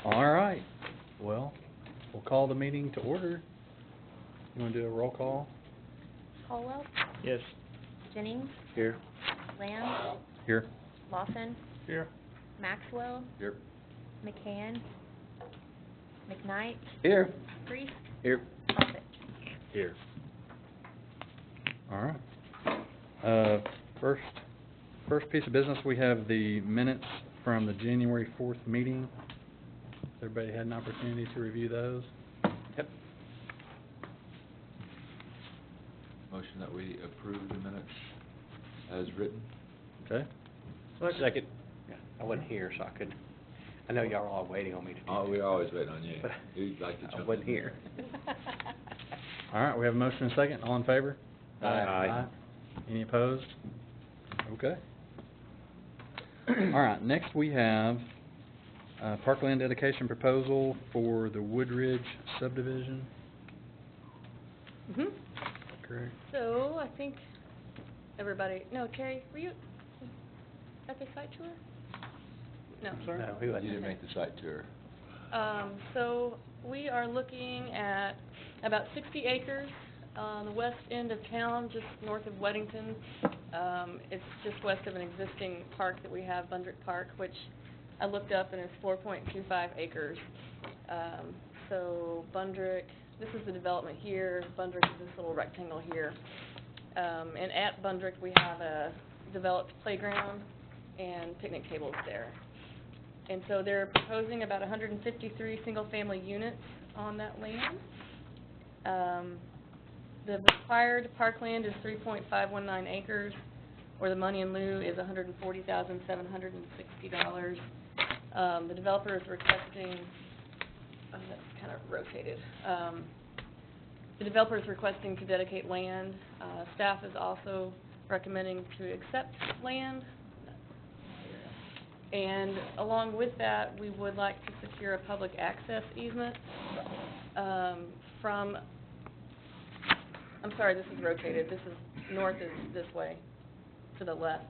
All right. Well, we'll call the meeting to order. You want to do a roll call? Caldwell, Yes. Jennings, Here. Lamb, Here. Lawson, Here. Maxwell, Here. McCann, McKnight, Here. Priest, Here. Profit. Here. All right. First piece of business, we have the minutes from the January 4th meeting. Everybody had an opportunity to review those? Yep. Motion that we approve the minutes as written. Okay. Second. Yeah, I wasn't here, so I couldn't. I know y'all are all waiting on me to do Oh, that. we always wait on you. You'd like to I jump wasn't in. here. All right, we have a motion and a second. All in favor? Aye. Any opposed? Okay. All right, next we have parkland dedication proposal for the Woodridge subdivision. Correct. So, I think everybody, no, Terry, were you at the site tour? No. Sorry? No, he You wasn't. didn't make the site tour. So, we are looking at about 60 acres on the west end of town, just north of Weddington. It's just west of an existing park that we have, Bundrick Park, which I looked up and is 4.25 acres. So Bundrick, this is the development here, Bundrick is this little rectangle here. And at Bundrick we have a developed playground and picnic tables there. And so they're proposing about 153 single-family units on that land. The required parkland is 3.519 acres, or the money in lieu is $140,760. The developer is requesting, that's kind of rotated. The developer is requesting to dedicate land. Staff is also recommending to accept land. And along with that, we would like to secure a public access easement from, I'm sorry, this is rotated. This is north is this way, to the left.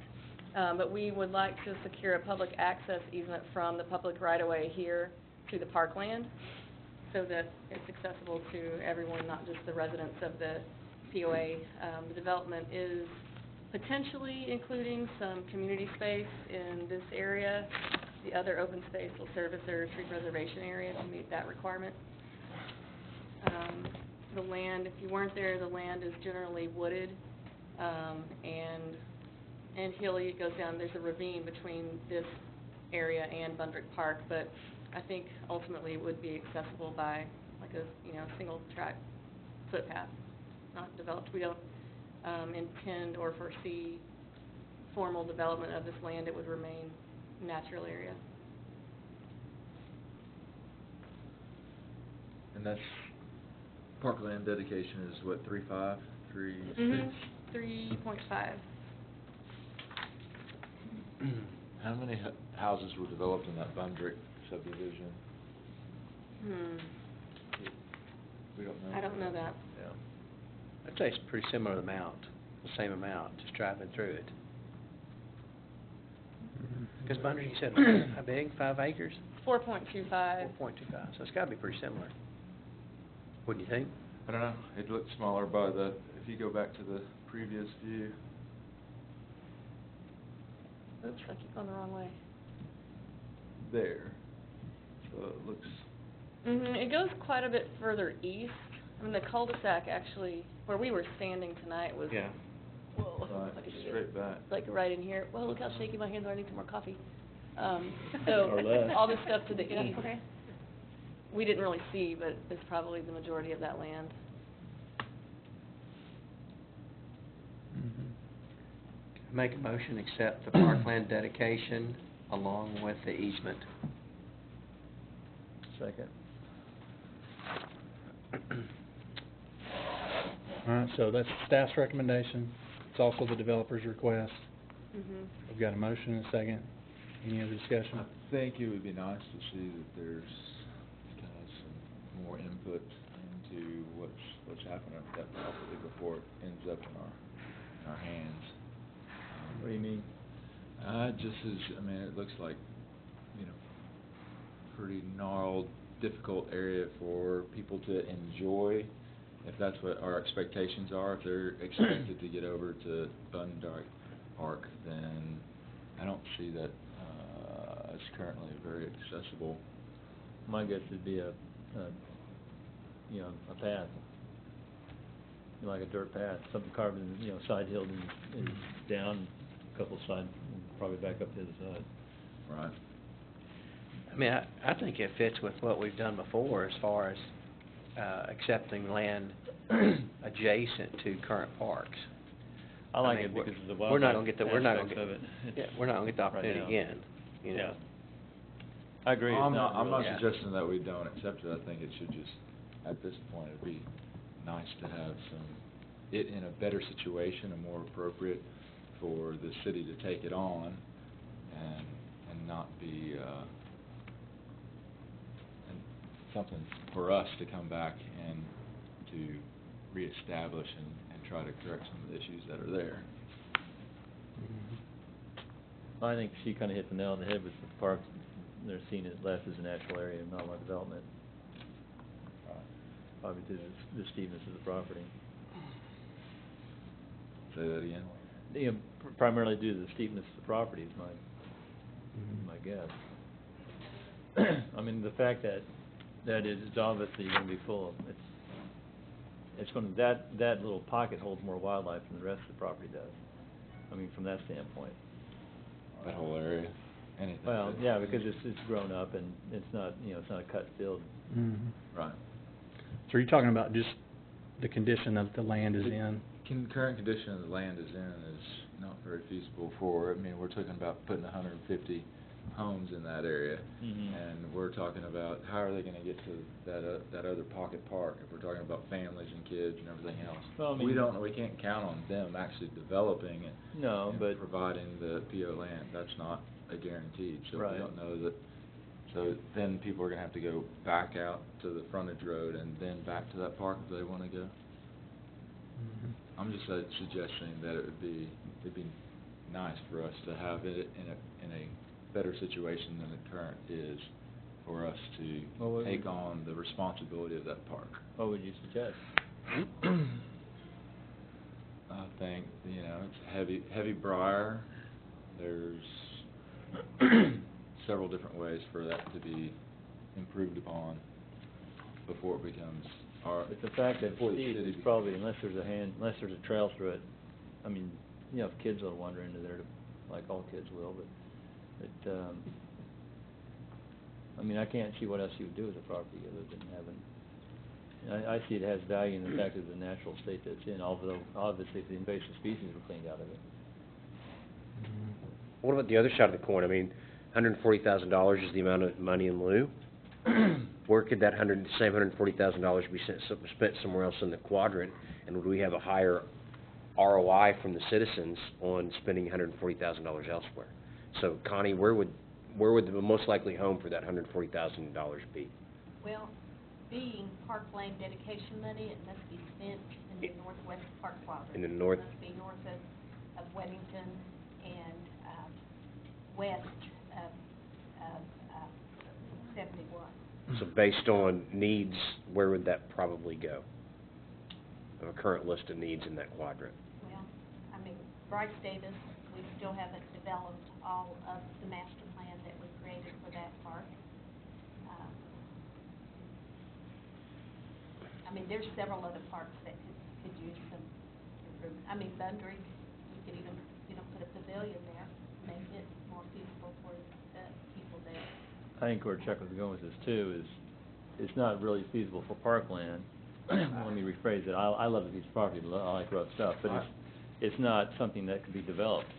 But we would like to secure a public access easement from the public right-of-way here to the parkland so that it's accessible to everyone, not just the residents of the POA. The development is potentially including some community space in this area. The other open space will serve as their tree preservation area to meet that requirement. The land, if you weren't there, the land is generally wooded and hilly. It goes down, there's a ravine between this area and Bundrick Park, but I think ultimately it would be accessible by like a, single track footpath, not developed. We don't intend or foresee formal development of this land. It would remain natural area. And that's, parkland dedication is what, 3.5? 3.5. How many houses were developed in that Bundrick subdivision? We don't know. I don't know that. Yeah. I'd say it's a pretty similar amount, the same amount, just driving through it. Because Bundrick, you said, how big, 5 acres? 4.25. 4.25, so it's got to be pretty similar. Wouldn't you think? I don't know, it looked smaller by the, if you go back to the previous view. Oops, I keep going the wrong way. There. So it looks, It goes quite a bit further east. I mean, the cul-de-sac actually, where we were standing tonight was, Yeah. whoa, right, look at you. straight back. Like right in here. Well, look how shaky my hands are. I need some more coffee. Or So less. all this stuff to the east, Okay. we didn't really see, but it's probably the majority of that land. Make a motion, accept the parkland dedication along with the easement. Second. All right, so that's staff's recommendation. It's also the developer's request. We've got a motion and a second. Any other discussion? I think it would be nice to see that there's kind of some more input into what's happening with that property before it ends up in our hands. What do you mean? Just as, I mean, it looks like, pretty gnarled, difficult area for people to enjoy. If that's what our expectations are, if they're expected to get over to Bundard Park, then I don't see that, it's currently very accessible. My guess would be a path, like a dirt path, something carved in, side hilled and down, a couple side, and probably back up the other side. Right. I mean, I think it fits with what we've done before as far as accepting land adjacent to current parks. I like mean, it because of the we're not wildlife gonna get the, we're not gonna aspects get, of it. yeah, we're not gonna get the Right opportunity now. again, you know. Yeah. I agree. I'm not Yeah. suggesting that we don't accept it. I think it should just, at this point, it'd be nice to have it in a better situation and more appropriate for the city to take it on and not be, and something for us to come back and to reestablish and try to correct some of the issues that are there. I think she kind of hit the nail on the head with the parks. They're seen as less as a natural area and not a lot of development, probably due to the steepness of the property. Say that again? Primarily due to the steepness of the property is my guess. I mean, the fact that it's obviously going to be full of, it's going to, that little pocket holds more wildlife than the rest of the property does. I mean, from that standpoint. That whole area, anything. Well, yeah, because it's grown up and it's not, it's not a cut field. Right. So are you talking about just the condition that the land is in? Current condition of the land is in is not very feasible for, I mean, we're talking about putting 150 homes in that area. And we're talking about how are they gonna get to that other pocket park if we're talking about families and kids and everything else. Well, I mean, we can't count on them actually developing it. No, and but providing the PO land, that's not a guaranteed, so Right. we don't know that. So then people are gonna have to go back out to the frontage road and then back to that park if they wanna go. I'm just suggesting that it'd be nice for us to have it in a better situation than the current is, for us to take on the responsibility of that park. what would you suggest? I think, it's heavy briar. There's several different ways for that to be improved upon before it becomes our. But the fact that before the steep city is probably, unless there's a trail through it, I mean, if kids will wander into there, like all kids will, but I mean, I can't see what else you would do with the property other than having, I see it has value in the fact of the natural state that's in, although obviously the invasive species were cleaned out of it. What about the other side of the coin? I mean, $140,000 is the amount of money in lieu. Where could that same $140,000 be spent somewhere else in the quadrant? And would we have a higher ROI from the citizens on spending $140,000 elsewhere? So, Connie, where would the most likely home for that $140,000 be? Well, being parkland dedication money, it must be spent in the northwest park quadrant. In the north? It must be north of Weddington and west of 71. So based on needs, where would that probably go? Of a current list of needs in that quadrant. Well, I mean, Bryce Davis, we still haven't developed all of the master plan that was created for that park. I mean, there's several other parks that could use some improvement. I mean, Bundry, you could even, put a pavilion there, make it more feasible for the people there. I think where Chuck was going with this too is, it's not really feasible for parkland. Let me rephrase it. I love the piece of property, I like rough stuff, but it's not something that could be developed.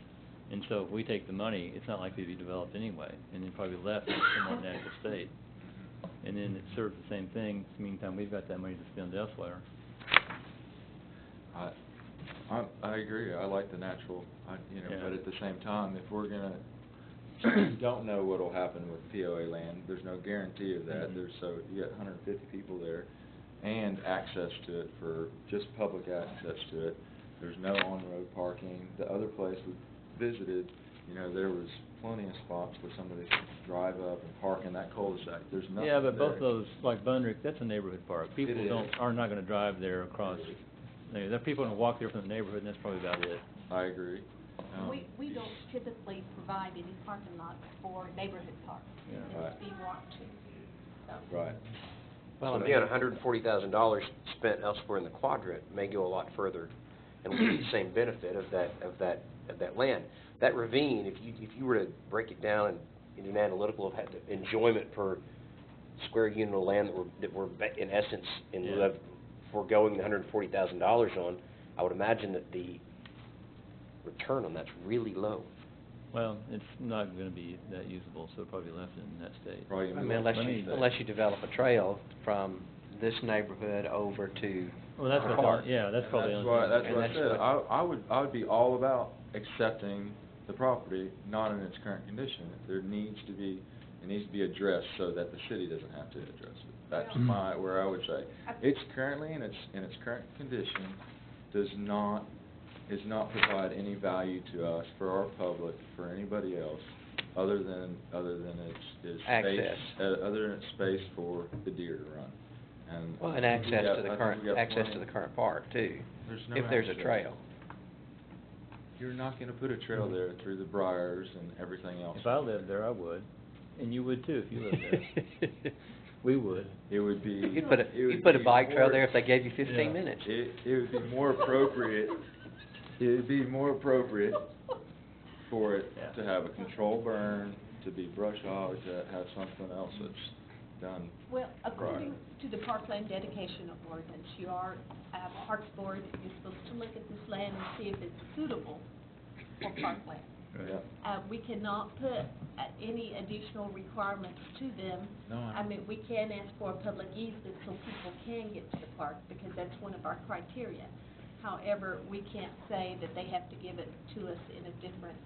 And so if we take the money, it's not likely to be developed anyway, and then probably left in a somewhat natural state. And then it serves the same thing. In the meantime, we've got that money to spend elsewhere. I agree. I like the natural, Yeah. but at the same time, if we're gonna, you don't know what'll happen with POA land. There's no guarantee of that. You got 150 people there, and access to it for just public access to it. There's no on-road parking. The other place we visited, there was plenty of spots where somebody can drive up and park in that cul-de-sac. There's nothing Yeah, but both there. those, like Bundrick, that's a neighborhood park. People It is. are not gonna drive there across, there are people gonna walk there from the neighborhood, and that's probably about it. I agree. We don't typically provide any parking lots for neighborhood parks. Yeah. Unless we want to, so. Right. Well, So I again, mean, $140,000 spent elsewhere in the quadrant may go a lot further and will get the same benefit of that land. That ravine, if you were to break it down in an analytical of had the enjoyment per square unit of land that we're in essence in lieu of foregoing the $140,000 on, I would imagine that the return on that's really low. Well, it's not gonna be that usable, so it'll probably be left in that state. Probably I gonna be mean, less unless than you develop a trail from this neighborhood over to Well, that's the what, park. yeah, that's probably. That's the why, only that's thing. what I And said, that's I would be all about accepting the property, not in its current condition. There needs to be, it needs to be addressed so that the city doesn't have to address it. That's where I would say. It's currently, in its current condition, does not provide any value to us, for our public, for anybody else, other than its space. Access. Other than its space for the deer to run. And Well, and I think we access got- to I the think current, we got access to plenty. the current park too, There's no if there's a access. trail. You're not gonna put a trail there through the briars and everything else. If I lived there, I would, and you would too if you lived there. We would. It would be. You'd put it would a be bike trail more- there if they gave you 15 Yeah. minutes. It would be more appropriate, it would be more appropriate for it Yeah. to have a control burn, to be brush hogged, to have something else that's done. Well, according to the parkland dedication of ordinance, you are, Parks Board, you're supposed to look at this land and see if it's suitable for parkland. Yeah. We cannot put any additional requirements to them. No, I mean, we can ask for a public easement so people can get to the park, because that's one of our criteria. However, we can't say that they have to give it to us in a different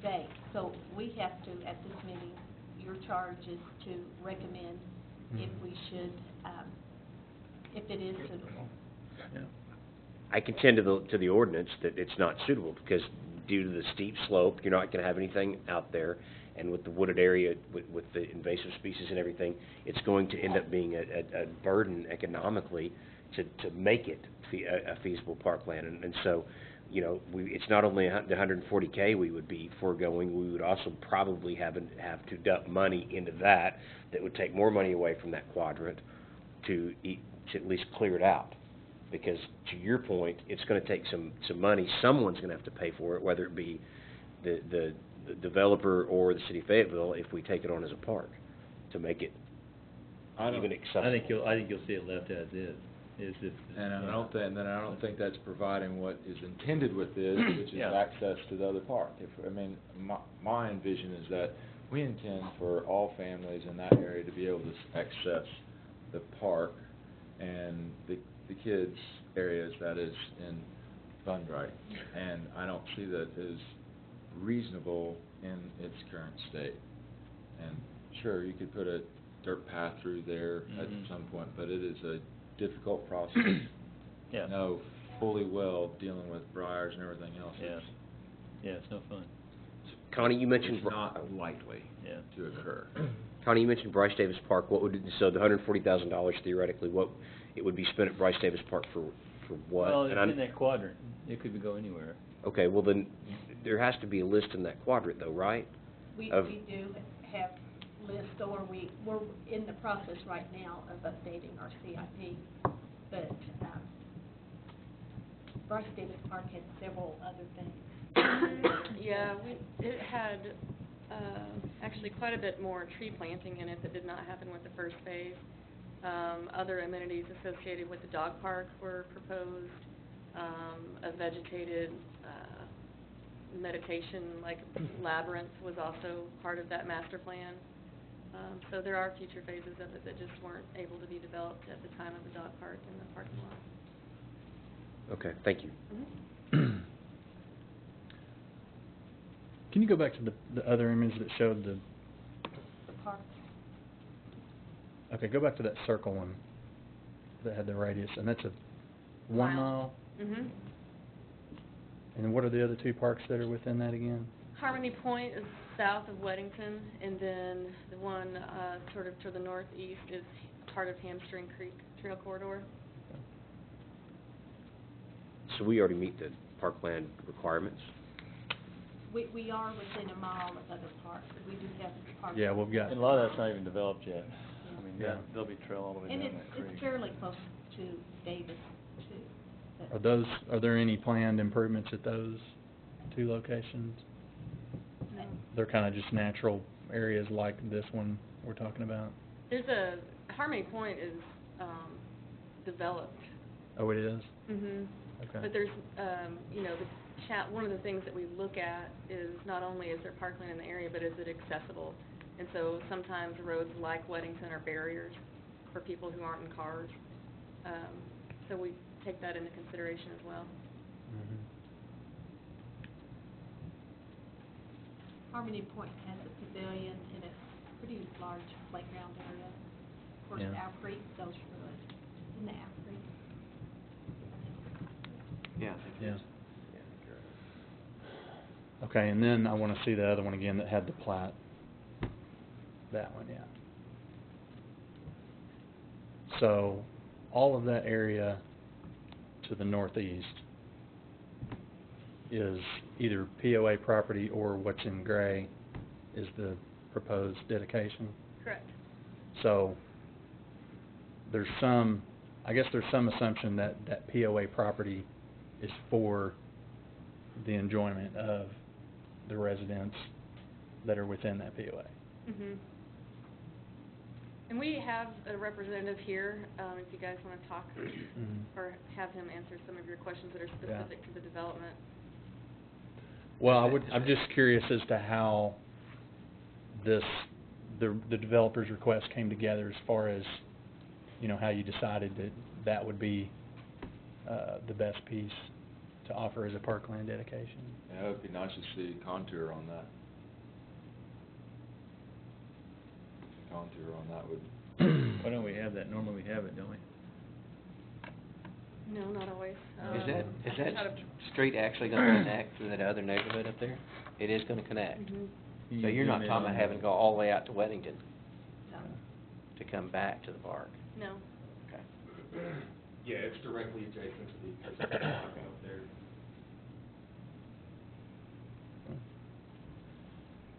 day. So we have to, at this meeting, your charge is to recommend if we should, if it is suitable. I contend to the ordinance that it's not suitable, because due to the steep slope, you're not gonna have anything out there, and with the wooded area, with the invasive species and everything, it's going to end up being a burden economically to make it a feasible parkland, and so, you know, it's not only the $140K we would be foregoing, we would also probably have to dump money into that would take more money away from that quadrant to at least clear it out. Because to your point, it's gonna take some money, someone's gonna have to pay for it, whether it be the developer or the city of Fayetteville, if we take it on as a park, to make it even acceptable. I think you'll see it left as is if. And I don't think that's providing what is intended with this, which is Yeah. access to the other park. My envision is that we intend for all families in that area to be able to access the park and the kids' areas, that is, in Bundright. And I don't see that as reasonable in its current state. And sure, you could put a dirt path through there at some point, but it is a difficult process. Yeah. Know fully well, dealing with briars and everything else. Yeah. Yeah, it's no fun. Connie, you mentioned. It's not likely Yeah. to occur. Connie, you mentioned Bryce Davis Park. What would, so the $140,000 theoretically, what it would be spent at Bryce Davis Park for what? Well, And it's I'm- in that quadrant. It could go anywhere. Okay, well then, there has to be a list in that quadrant though, right? We Of- do have lists, or we're in the process right now of updating our CIP, but, Bryce Davis Park had several other things. Yeah, it had, actually quite a bit more tree planting in it that did not happen with the first phase. Other amenities associated with the dog park were proposed, a vegetated, meditation, like labyrinth was also part of that master plan. So there are future phases of it that just weren't able to be developed at the time of the dog park and the parking lot. Okay, thank you. Can you go back to the other image that showed The park, okay, go back to that circle one that had the radius, and that's a 1 mile? Mm-hmm. And what are the other two parks that are within that again? Harmony Point is south of Weddington, and then the one, sort of to the northeast is part of Hamstring Creek Trail Corridor. So we already meet the parkland requirements? We are within a mile of other parks, but we do have parks. Yeah, we've got, And a lot of that's not even developed yet. I mean, Yeah. there'll be trail all the way And down that creek. it's fairly close to Davis, too. But are there any planned improvements at those two locations? No. They're kind of just natural areas like this one we're talking about? There's Harmony Point is, developed. Oh, it is? Mm-hmm. Okay. But there's, you know, one of the things that we look at is not only is there parkland in the area, but is it accessible? And so sometimes roads like Weddington are barriers for people who aren't in cars. So we take that into consideration as well. Mhm. Harmony Point has a pavilion and a pretty large playground area. Of course, Yeah. Owl Creek goes through it, in the Owl Creek. Yeah. Yeah. Okay, and then I want to see the other one again that had the plat. That one, yeah. So, all of that area to the northeast is either POA property or what's in gray is the proposed dedication. Correct. So, there's some, I guess there's some assumption that that POA property is for the enjoyment of the residents that are within that POA. Mm-hmm. And we have a representative here, if you guys want to talk Mhm. or have him answer some of your questions that are specific to the development. Well, I'm just curious as to how the developer's request came together as far as, you know, how you decided that that would be the best piece to offer as a parkland dedication. Yeah, it would be nice to see contour on that. Contour on that would, Why don't we have that? Normally we have it, don't we? No, not always. Is that, I is can that try to- street actually gonna connect to that other neighborhood up there? It is gonna connect. Mhm. So you're not talking about having to go all the way out to Weddington So, to come back to the park? No. Okay. Yeah, it's directly adjacent to the existing park out there.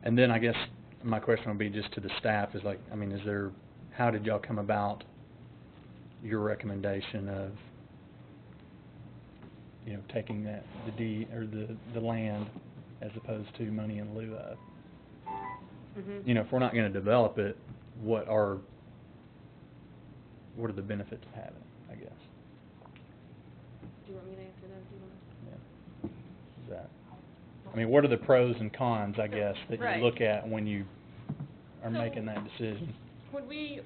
And then I guess my question would be just to the staff is like, I mean, how did y'all come about your recommendation of, you know, taking that, the deed, or the land as opposed to money in lieu of? Mhm. You know, if we're not gonna develop it, what are the benefits of having it, I guess? Do you want me to answer that? Do you want Yeah. Is that, I mean, what are the pros and cons, I guess, that Right. you look at when you are So- making that decision? Would we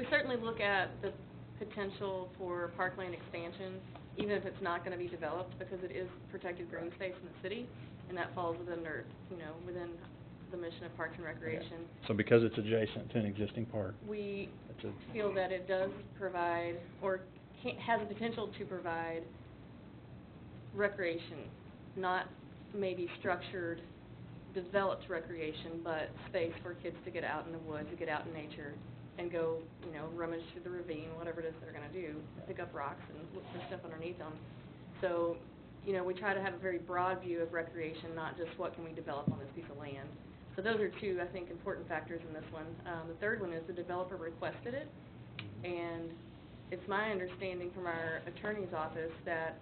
certainly look at the potential for parkland expansion, even if it's not gonna be developed, because it is protected green space in the city, and that falls within within the mission of Parks and Recreation. So because it's adjacent to an existing park, We it's a, feel that it does provide, or has the potential to provide recreation, not maybe structured, developed recreation, but space for kids to get out in the woods, to get out in nature, and go, rummage through the ravine, whatever it is they're gonna do, pick up rocks and look for stuff underneath them. So, we try to have a very broad view of recreation, not just what can we develop on this piece of land. So those are two, I think, important factors in this one. The third one is the developer requested it, and it's my understanding from our attorney's office that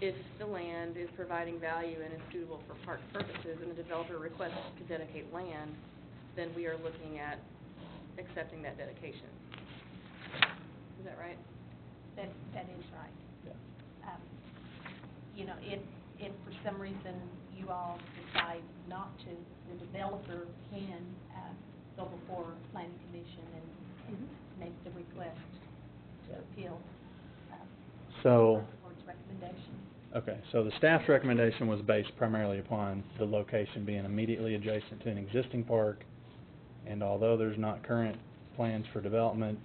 if the land is providing value and is suitable for park purposes, and the developer requests to dedicate land, then we are looking at accepting that dedication. Is that right? that is right. yeah. If for some reason you all decide not to, the developer can, go before planning commission and make the request to appeal, So, the board's recommendation. okay, so the staff's recommendation was based primarily upon the location being immediately adjacent to an existing park, and although there's not current plans for development,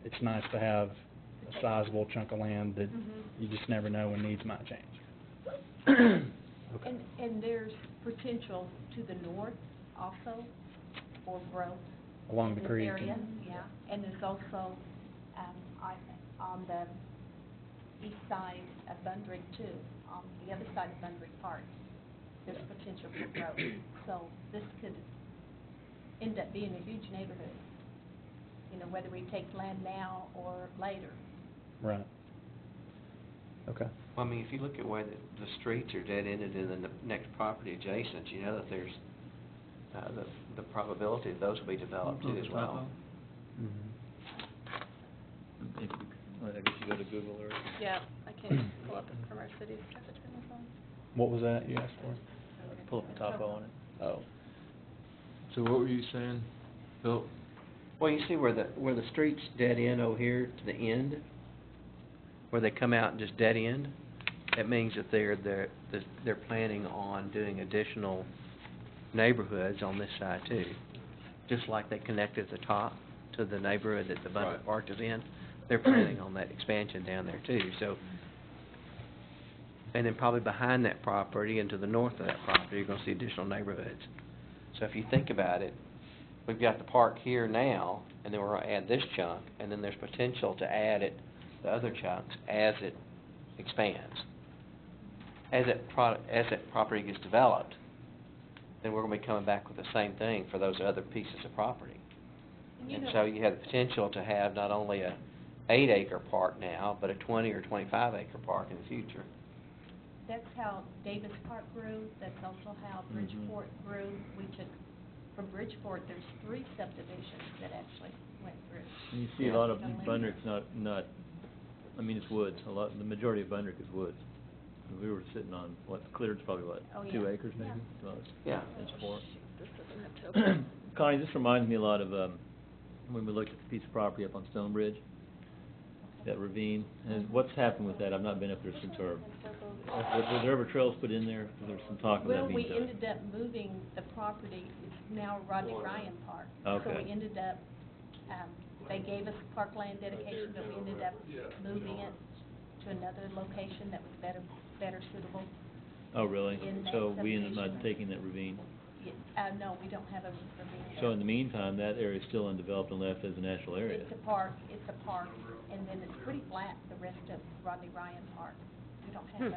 it's nice to have a sizable chunk of land that Mhm. you just never know when needs might change. Okay. And there's potential to the north also for growth. Along in the this creek. area, yeah, and there's also, on the east side of Bundrick too, on the other side of Bundrick Park, there's potential for growth. So this could end up being a huge neighborhood, you know, whether we take land now or later. Right. Okay. Well, I mean, if you look at where the streets are dead-ended and then the next property adjacent, you know that there's, the probability that those will be developed too as well. Mhm. I guess you go to Google Earth. Yeah, I can pull up from our city's traffic training phone. What was that you asked for? Pull up the topo on it. Oh. So what were you saying, Bill? Well, you see where the streets dead end over here to the end, where they come out and just dead end? That means that they're planning on doing additional neighborhoods on this side too. Just like they connect at the top to the neighborhood that the Bundrick Right. Park is in, they're planning on that expansion down there too, so. And then probably behind that property and to the north of that property, you're gonna see additional neighborhoods. So if you think about it, we've got the park here now, and then we're gonna add this chunk, and then there's potential to add the other chunks as it expands. As that property gets developed, then we're gonna be coming back with the same thing for those other pieces of property. And so you have the potential to have not only a 8-acre park now, but a 20 or 25-acre park in the future. That's how Davis Park grew, that's also how Bridgeport grew. We took, from Bridgeport, there's 3 subdivisions that actually went through. And you see a lot of Bundrick's not, I mean, it's woods, the majority of Bundrick is woods. We were sitting on, cleared's probably Oh, 2 yeah. acres maybe? Yeah. Well, Yeah. It's 4. This doesn't have topo. Connie, this reminds me a lot of, when we looked at the piece of property up on Stonebridge, that ravine, and what's happened with that? I've not been up there since our, were there ever trails put in there? There's some talk of that Well, being we done. ended up moving the property, it's now Rodney Ryan Park. So Okay. we ended up, they gave us parkland dedication, but we ended up moving it to another location that was better suitable. Oh, really? in that So we ended up not subdivision. taking that ravine. No, we don't have a ravine there. So in the meantime, that area is still undeveloped and left as a natural area. It's a park, and then it's pretty flat, the rest of Rodney Ryan Park. We don't have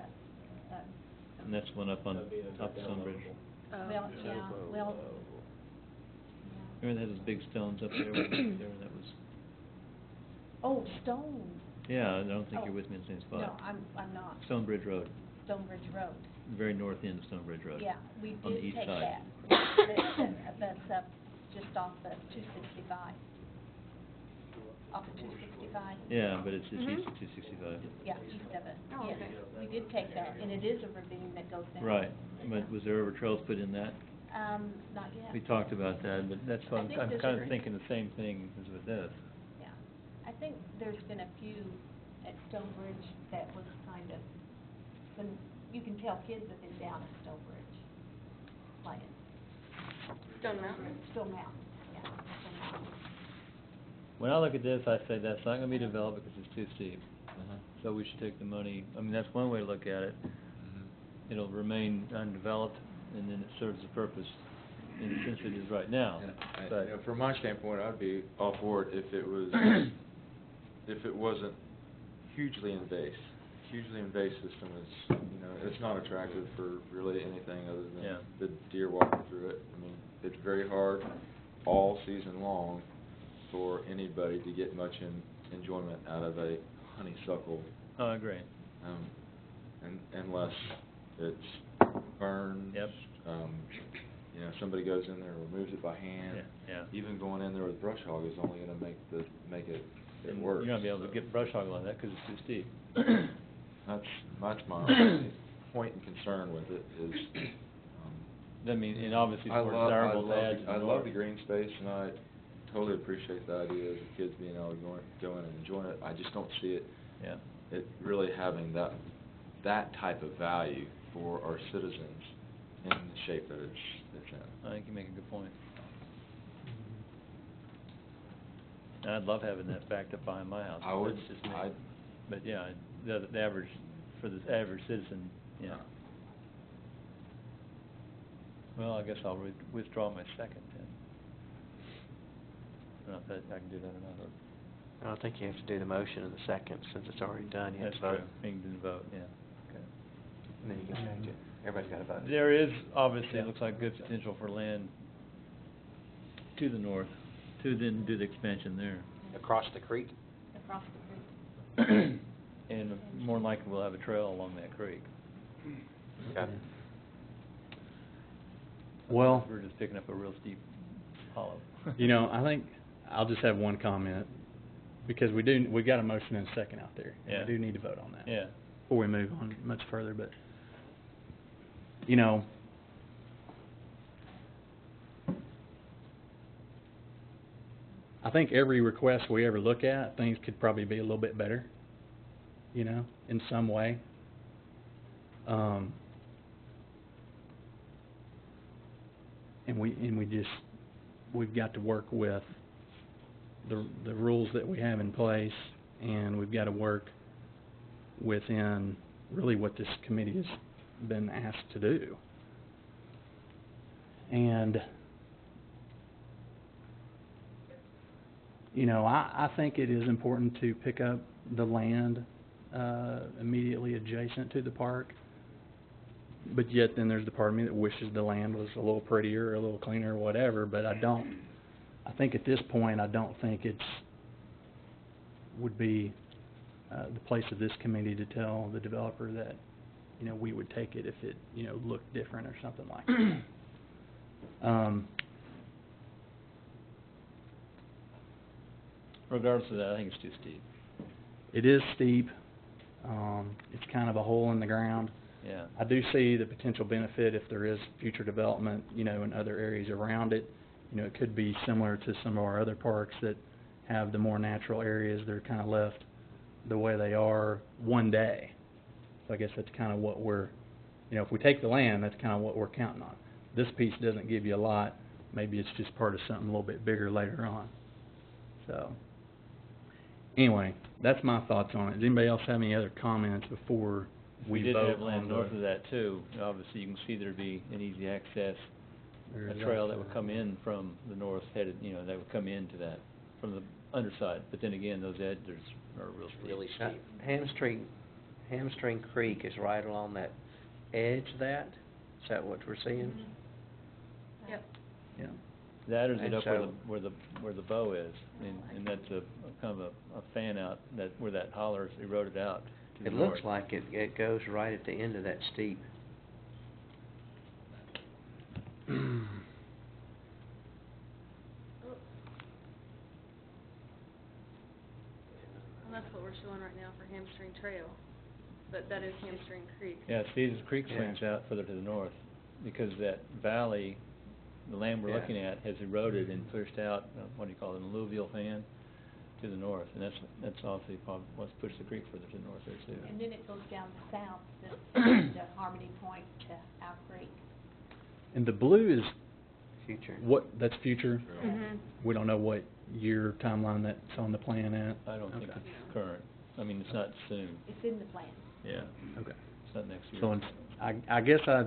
And that's one up on top of Stonebridge. well, yeah, well, Remember they had those big stones up there, when we went there, and that was, oh, Stone. yeah, I don't think Oh, you're with me in the same spot. No, I'm not. Stonebridge Road, Stonebridge Road. the very north end of Stonebridge Road. Yeah, we On the did east take side. that. That's up just off the 265. Off of 265. Yeah, but it's east Mhm. of 265. Yeah, east of it. Oh, Yes, okay. we did take that, and it is a ravine that goes down. Right, but was there ever trails put in that? Not yet. We talked about that, but that's I why think I'm there's kind a- of thinking the same thing as with this. Yeah. I think there's been a few at Stonebridge that was kind of, when, you can tell kids have been down at Stonebridge playing. Stone Mountain? Stone Mountain, yeah, Stone Mountain. When I look at this, I say that's not gonna be developed because it's too steep. Uh-huh. So we should take the money, I mean, that's one way to look at it. Mhm. It'll remain undeveloped, and then it serves the purpose in the sense it is right now. And But, you know, from my standpoint, I'd be all for it if it was, if it wasn't hugely invasive. Hugely invasive system is, you know, it's not attractive for really anything other than Yeah. the deer walking through it. I mean, it's very hard all season long for anybody to get much enjoyment out of a honeysuckle, oh, I agree. unless it's burned. Yep. You know, somebody goes in there and removes it by hand. Yeah. Even going in there with brush hog is only gonna make it And worse. you're not gonna be able to get brush hog on that because it's too steep. That's my only point and concern with it is, I mean, and obviously I it's more love, desirable to add to the I love north. the green space, and I totally appreciate the idea of the kids being able to go in and enjoy it. I just don't see Yeah. it really having that type of value for our citizens in the shape that it's in. I think you make a good point. And I'd love having that backed up behind my house. I would, That's just me. But yeah, the average, for the average citizen, yeah. Well, I guess I'll withdraw my second then. I don't know if I can do that or not. I don't think you have to do the motion in the second, since it's already done, you have That's to vote. true. You can do the vote, yeah, okay. And then you can change it. Everybody's got to vote. There is, obviously, it looks like good potential for land to the north, to then do the expansion there. Across the creek? Across the creek. And more than likely, we'll have a trail along that creek. Okay. Well, We're just picking up a real steep hollow. you know, I think I'll just have one comment, because we got a motion and a second out there. Yeah. We do need to vote on that. Yeah. Before we move on much further, but, you know, I think every request we ever look at, things could probably be a little bit better, you know, in some way. And we've got to work with the rules that we have in place, and we've got to work within really what this committee has been asked to do. And, you know, I think it is important to pick up the land immediately adjacent to the park, but yet then there's the part of me that wishes the land was a little prettier, or a little cleaner, or whatever, but I think at this point, I don't think would be the place of this committee to tell the developer that, you know, we would take it if it, you know, looked different or something like that. Regardless of that, I think it's too steep. It is steep. It's kind of a hole in the ground. Yeah. I do see the potential benefit if there is future development, you know, in other areas around it. You know, it could be similar to some of our other parks that have the more natural areas that are kind of left the way they are one day. So I guess that's kind of what we're, you know, if we take the land, that's kind of what we're counting on. This piece doesn't give you a lot. Maybe it's just part of something a little bit bigger later on. So, anyway, that's my thoughts on it. Does anybody else have any other comments before we did vote have land on north of that too. Obviously, you can see there'd be an easy access, a trail that would come in from the north headed, you know, that would come into that from the underside. But then again, those edges are real steep. Really steep. Hamstring Creek is right along that edge of that? Is that what we're seeing? Yep. Yeah. That or is it And up so- where the bow is, and that's a kind of a fan out that where that holler's eroded out to the It north. looks like it goes right at the end of that steep. And that's what we're showing right now for Hamstring Trail, but that is Hamstring Creek. Yeah, see, the creek Yeah. swings out further to the north, because that valley, the land we're Yeah. looking at, has eroded and pushed out, what do you call it, an alluvial fan to the north, and that's obviously what's pushed the creek further to the north there too. And then it goes down south to Harmony Point to Owl Creek. And the blue is, Future. that's future? Mm-hmm. We don't know what year timeline that's on the plan at? I don't think Okay. it's current, I mean, it's not soon, It's in the plan. yeah, Okay. it's not next year. So I guess I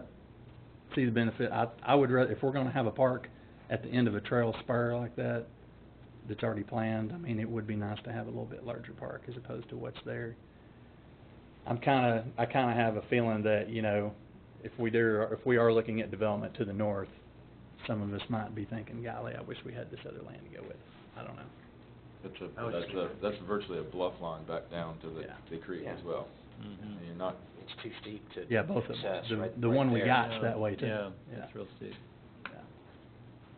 see the benefit. I would rather, if we're gonna have a park at the end of a trail spur like that, that's already planned, I mean, it would be nice to have a little bit larger park as opposed to what's there. I kinda have a feeling that, you know, if we are looking at development to the north, some of us might be thinking, golly, I wish we had this other land to go with. I don't know. That's virtually a bluff line back down to Yeah. the creek Yeah. as well. Mhm. And you're not, It's too steep to Yeah, both of access them. right- The right one we there. got's that way too. Yeah, Yeah. it's real steep. Yeah.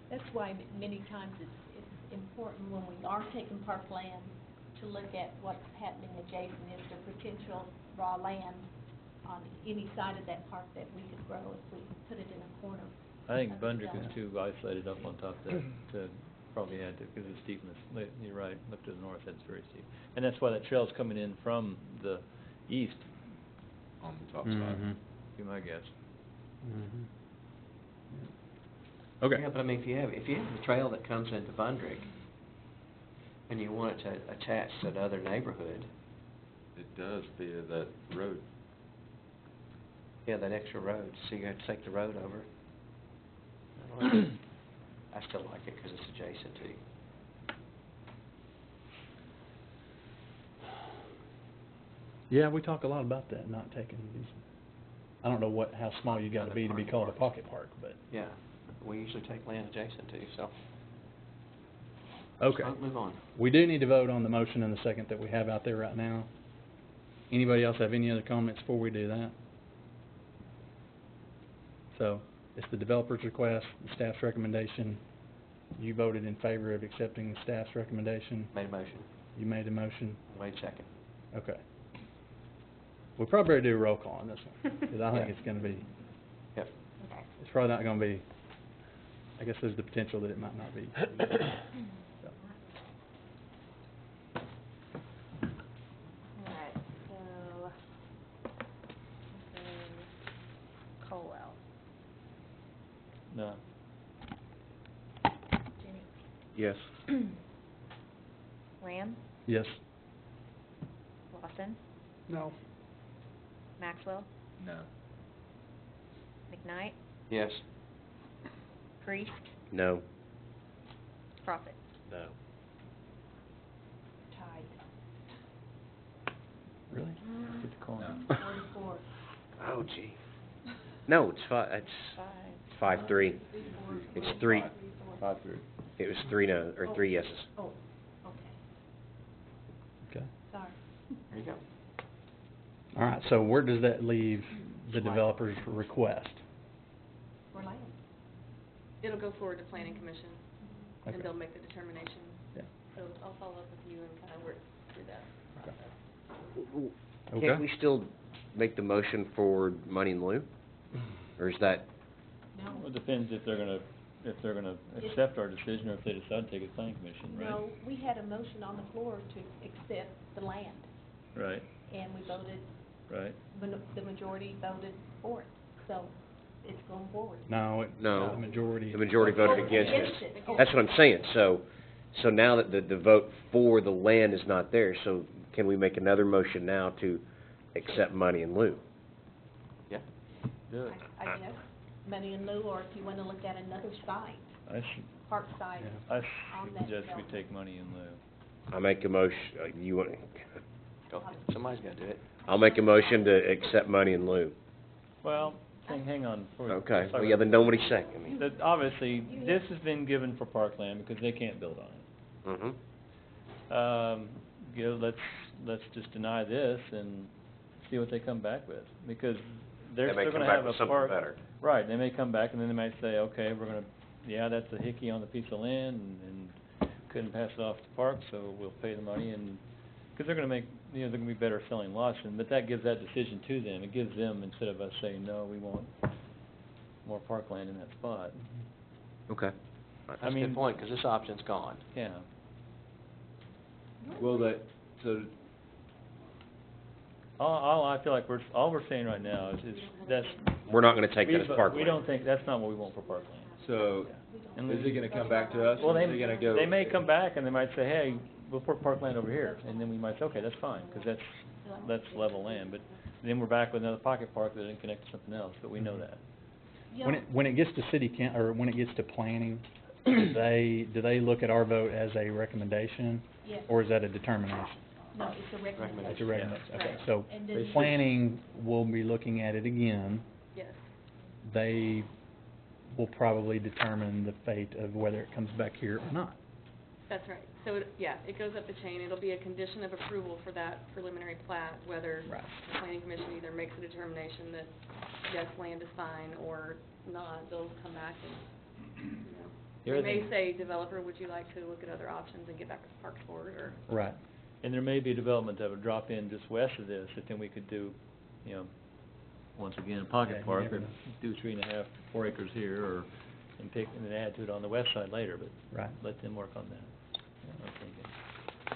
That's why many times it's important when we are taking parkland to look at what's happening adjacent. Is there potential raw land on any side of that park that we could grow if we put it in a corner? I think of the Bundrick is zone? too isolated up on top to probably add to, because of the steepness. You're right, look to the north, that's very steep. And that's why that trail's coming in from the east, on the top Mhm. side. be my guess. Mhm. Okay. Yeah, but I mean, if you have a trail that comes into Bundrick, and you want it to attach to another neighborhood, It does via that road. yeah, that extra road, so you have to take the road over. I still like it because it's adjacent to you. Yeah, we talk a lot about that, not taking these, I don't know how small you gotta be to be called a pocket park, but, Yeah, we usually take land adjacent to you, so. okay. Let's move on. We do need to vote on the motion in the second that we have out there right now. Anybody else have any other comments before we do that? So, it's the developer's request, the staff's recommendation. You voted in favor of accepting the staff's recommendation. Made a motion. You made a motion. Wait a second. Okay. We'll probably do a roll call on this one, because I think Yeah. it's gonna be, Yep. Okay. it's probably not gonna be, I guess there's the potential that it might not be. So, Alright, so, Colwell, No. Jenny, Yes. Lamb, yes. Lawson, No. Maxwell, No. McKnight, Yes. Priest, No. Prophet. No. Tied, Really? Get the coin. No. 44. Oh, gee. No, it's it's 5-3. It's 3, 5-3. it was 3 no, or 3 yeses. Oh, okay, Okay. sorry. There you go. All right, so where does that leave the Right. developer's request? For land. It'll go forward to planning commission, Okay. and they'll make the determination. Yeah. So I'll follow up with you and kind of work through that process. Okay. Can't we still make the motion for money in lieu? Or is that, Well, No, it depends if they're gonna accept our decision, or if they decide to take it to planning commission, right? no, we had a motion on the floor to accept the land, Right, and we voted, right. the majority voted for it, so it's going forward. No, No. the majority. the majority voted Oh, against against it? it. Oh. That's what I'm saying, so now that the vote for the land is not there, so can we make another motion now to accept money in lieu? Yeah. Do it. I guess, money in lieu, or if you wanna look at another site, park site. Yeah. I On that suggest we development. take money in lieu. I make a motion, you want, Go ahead. Somebody's gotta do it. I'll make a motion to accept money in lieu. Well, hang on. before we- Okay, let's talk well, yeah, about then nobody second me. that. Obviously, this has been given for parkland because they can't build on it. Mm-hmm. Let's just deny this and see what they come back with, because they're They may still come gonna back have a with something park. better. Right, they may come back and then they might say, okay, we're gonna, yeah, that's a hickey on the piece of land and couldn't pass it off to park, so we'll pay the money and, because they're gonna make, they're gonna be better selling lots, but that gives that decision to them. It gives them, instead of us saying, no, we want more parkland in that spot. Okay. That's a mean- good point, because this option's gone. Yeah. Well, so All I feel like all we're saying right now is that's. We're not gonna take that as we parkland. don't think, that's not what we want for parkland. So, And is it gonna come back to us? Well, or is it gonna go? they may come back and they might say, hey, we'll put parkland over here, and then we might say, okay, that's fine, because that's level land, but then we're back with another pocket park that didn't connect to something else, but we know that. When it gets to or when it gets to planning, do they look at our vote as a recommendation? Yes. Or is that a determination? No, it's a recommendation. It's a recommendation, okay, Right. so And then- planning will be looking at it again. Yes. They will probably determine the fate of whether it comes back here or not. That's right. So, it goes up the chain. It'll be a condition of approval for that preliminary plat, whether Right. the planning commission either makes a determination that, yes, land is fine, or not. They'll come back and, The they other may thing- say, developer, would you like to look at other options and get back with Parks Board, or, Right. And there may be a development that would drop in just west of this, that then we could do, once again, a Yeah, pocket you park, never or know. do 3.5, 4 acres here, or, and then add to it on the west side later, but Right. let them work on that. I'm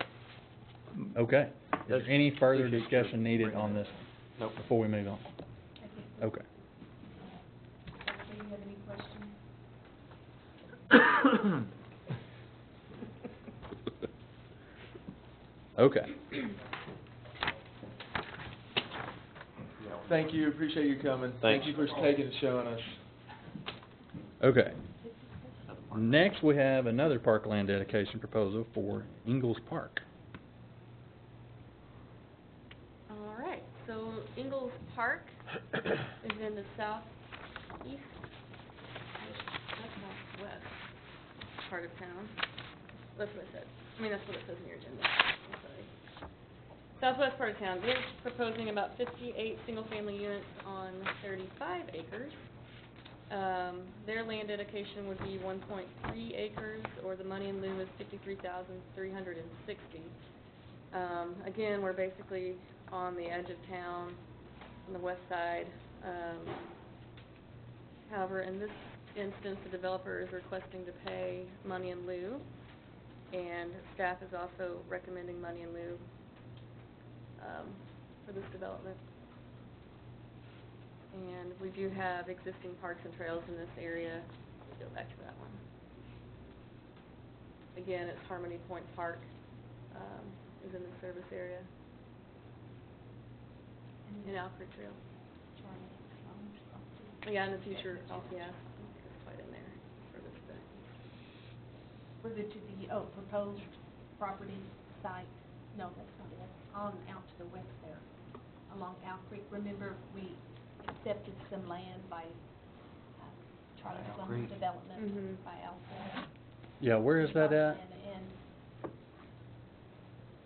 thinking. Okay. Is That's- there any further appreciate your discussion needed bringing on that this Nope. before we move on? Okay. Do you have any questions? Okay. Thank you, appreciate you coming. Thank Thanks. you for taking and showing us. Okay. Next, we have another parkland dedication proposal for Ingalls Park. All right, so Ingalls Park is in the southeast, that's northwest part of town. That's what I said. I mean, that's what it says in your agenda. I'm sorry. Southwest part of town. They're proposing about 58 single-family units on 35 acres. Their land dedication would be 1.3 acres, or the money in lieu is $53,360. Again, we're basically on the edge of town, on the west side. However, in this instance, the developer is requesting to pay money in lieu, and staff is also recommending money in lieu for this development. And we do have existing parks and trails in this area. Let's go back to that one. Again, it's Harmony Point Park is in the service area. And Owl Creek Trail. Yeah, in the future, it's quite in there for this thing. Further to the, proposed property site, no, that's not it, on out to the west there, along Owl Creek. Remember, we accepted some land by Charlie Owl Sloan Creek. Development Mhm. by Owl Creek. Yeah, where is that at? And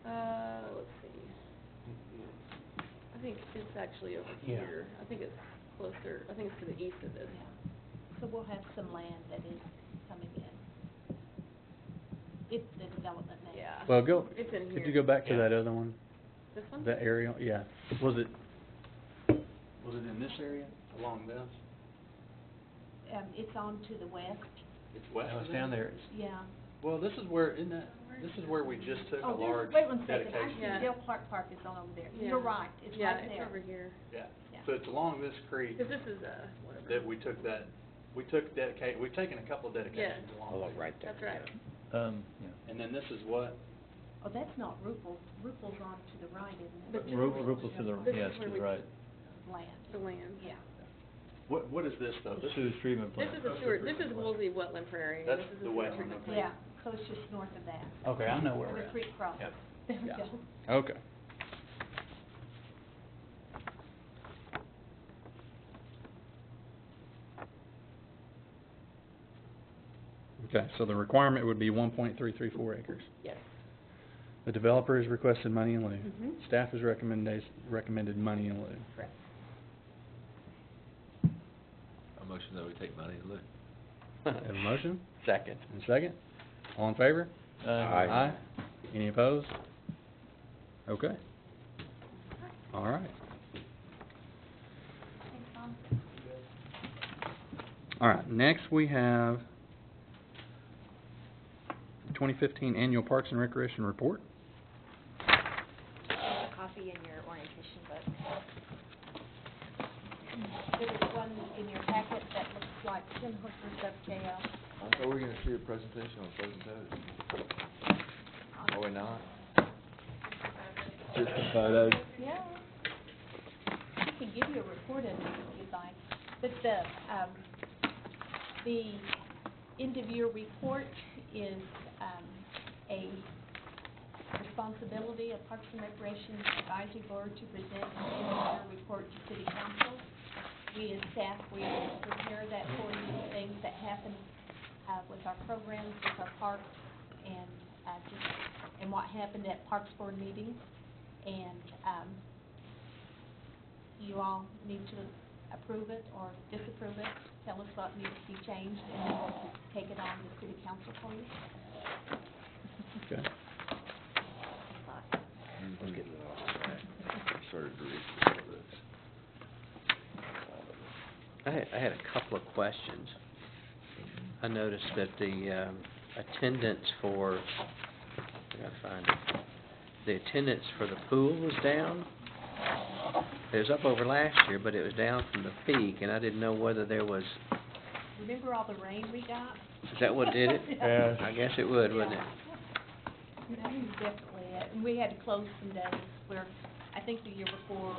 Let's see. I think it's actually over Yeah. here. I think it's closer, I think it's to the east of this. yeah, so we'll have some land that is coming in. It's the development now. Yeah. Well, go, It's in here. could you go back to that other one? This one? That aerial, yeah. Was it in this area, along this? It's on to the west, It's west of down there. yeah. Well, this is where, isn't that, this is where we just took a Oh, large wait one second, dedication. actually, Yeah. Dale Clark Park is on over there. Yeah. You're right, it's Yeah, right there. it's over here. Yeah, Yeah. so it's along this creek Because this is, whatever. that we took we've taken a couple of dedications along Oh, there. right there. That's right. Yeah. And then this is what? Oh, that's not Rupel, Rupel's on to the right, isn't it? But Rupel's to the, This is yes, where to we- the right. Land, The land. yeah. What is this though? This Sewage treatment This plant. is a sewer, this is Woolsey Wetland Prairie. and That's this is the a sewer wetland, treatment okay. plant. Yeah, so it's just north of that. Okay, I know where Where we're the at. creek crosses. Yep. There we Yeah. go. Okay. Okay, so the requirement would be 1.334 acres. Yes. The developer has requested money in lieu. Mhm. Staff has recommended money in lieu. Correct. A motion that we take money in lieu. Have a motion? Second. And a second? All in favor? Aye. Any opposed? Okay. All right. Thanks, Tom. All right, next we have 2015 Annual Parks and Recreation Report. There's a copy in your orientation book. There was one in your packet that looks like Tim Hooker's of KL. I thought we were gonna see a presentation on frozen toes. Are we not? Just the photos? Yeah. I can give you a report of it if you'd like, but the end-of-year report is, a responsibility of Parks and Recreation Advisory Board to present an end-of-year report to City Council. We as staff, we prepare that for you, things that happen, with our programs, with our parks, and, and what happened at Parks Board meetings. And, you all need to approve it or disapprove it, tell us what needs to be changed, and then we'll take it on to City Council for you. Okay. Let's get it off. Started to read some of this. I had a couple of questions. I noticed that the attendance for, I gotta find it, the attendance for the pool was down. It was up over last year, but it was down from the peak, and I didn't know whether there was, Remember all the rain we got? is that what did it? Yeah. I guess it would, wouldn't it? That was definitely it, and we had to close some days where, I think the year before,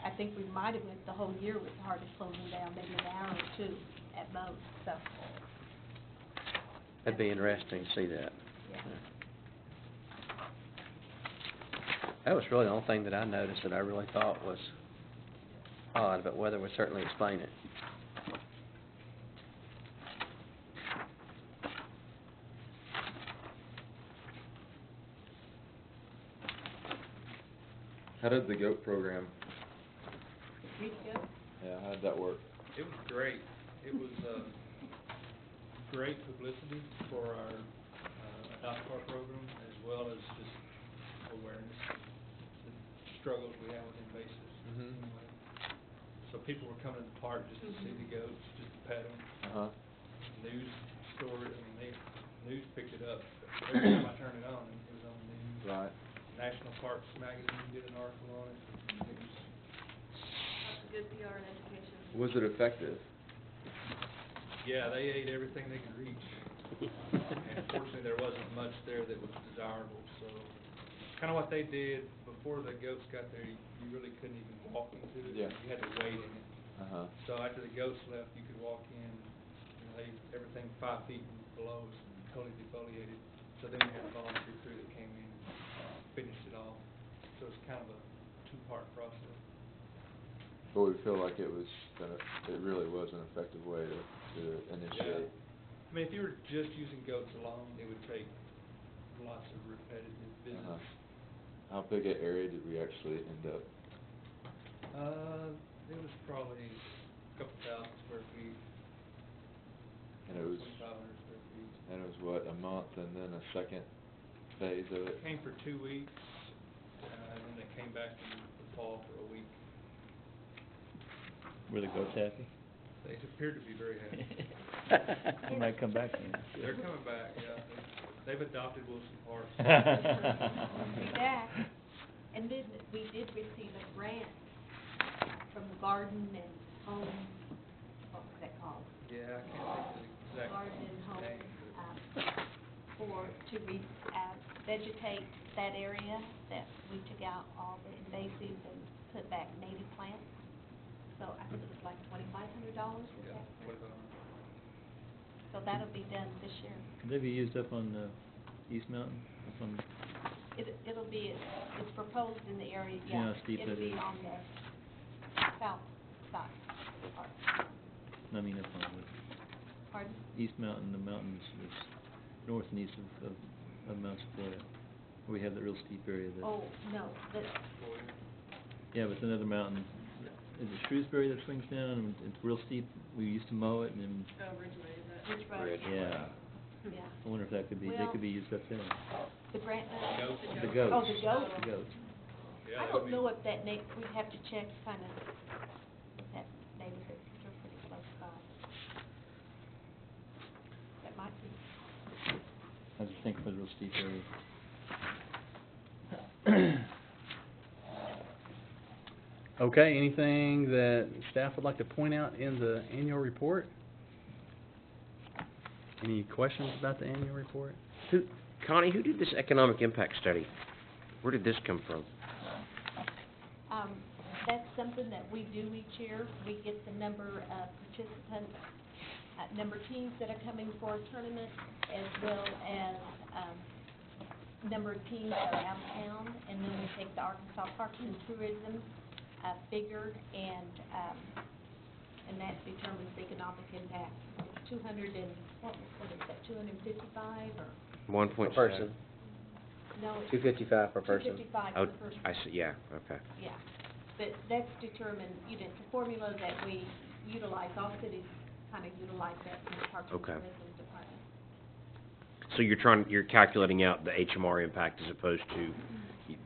I think we might have went the whole year with hardly closing down, maybe an hour or two at most, so. That'd be interesting to see that. Yeah. That was really the only thing that I noticed that I really thought was odd, but weather would certainly explain it. How did the goat program, Read good? yeah, how did that work? It was great. It was, great publicity for our, adopt car program, as well as just awareness, the struggles we have with invasives. Mhm. Anyway. So people were coming to the park just to see the goats, just to pet them. Uh-huh. News story, news picked it up. Every time I turned it on, it was on the news. Right. National Parks Magazine did an article on it. It was, That's a good PR and education. Was it effective? yeah, they ate everything they could reach. And unfortunately, there wasn't much there that was desirable, so kind of what they did before the goats got there, you really couldn't even walk into it. Yeah. You had to wade in it. Uh-huh. So after the goats left, you could walk in, everything 5 feet below was totally defoliated. So then we had a volunteer crew that came in and finished it all. So it's kind of a 2-part process. But we feel like it really was an effective way to initiate. I mean, if you were just using goats alone, it would take lots of repetitive visits. Uh-huh. How big an area did we actually end up? It was probably a couple thousand square feet. And it was, 2,500 square feet. and it was what, a month and then a second phase of it? Came for 2 weeks, and then they came back in the fall for a week. Were the goats happy? They appeared to be very happy. They might come back then. They're coming back, yeah. They've adopted Wilson Park. Be back. And then we did receive a grant from the Garden and Home, what was that called? Yeah, I can't think of the exact Garden and Home, name, but to vegetate that area that we took out all the invasives and put back native plants. So I think it was like $2,500, was yeah, that? what about, So that'll be done this year. Could they be used up on, East Mountain, up on, It'll be, it's proposed in the area, You know yeah. how steep It'll that be is? on the south side of the park. I mean, up on Pardon? the East Mountain, the mountains, is north and east of Mount Sequoia. We have that real steep area that. Oh, no, the, Yeah, but it's another mountain. Is it Shrewsbury that swings down and it's real steep? We used to mow it and then, Originally, which road? Ridge. yeah. Yeah. I wonder if that could be, they Well- could be used up there. The grant, goats? The goats. Oh, the goats. The goats. Yeah, I that don't would know be- if that we'd have to check kind of that neighborhood, because they're pretty close by. That might be. I was just thinking of the real steep area. Okay, anything that staff would like to point out in the annual report? Any questions about the annual report? Connie, who did this economic impact study? Where did this come from? That's something that we do each year. We get the number of participants, number of teams that are coming for a tournament, as well as, number of teams that are out of town, and then we take the Arkansas Parks and Tourism, figure, and that determines the economic impact. It's 200 and, what is that, 255 or, 1.7. Per person. no, it's $255 per person? 255 Oh, per person. I see, yeah, okay. Yeah, but that's determined, it's a formula that we utilize, all cities kind of utilize that in the Parks and Okay. Tourism Department. So you're calculating out the HMR impact as opposed to,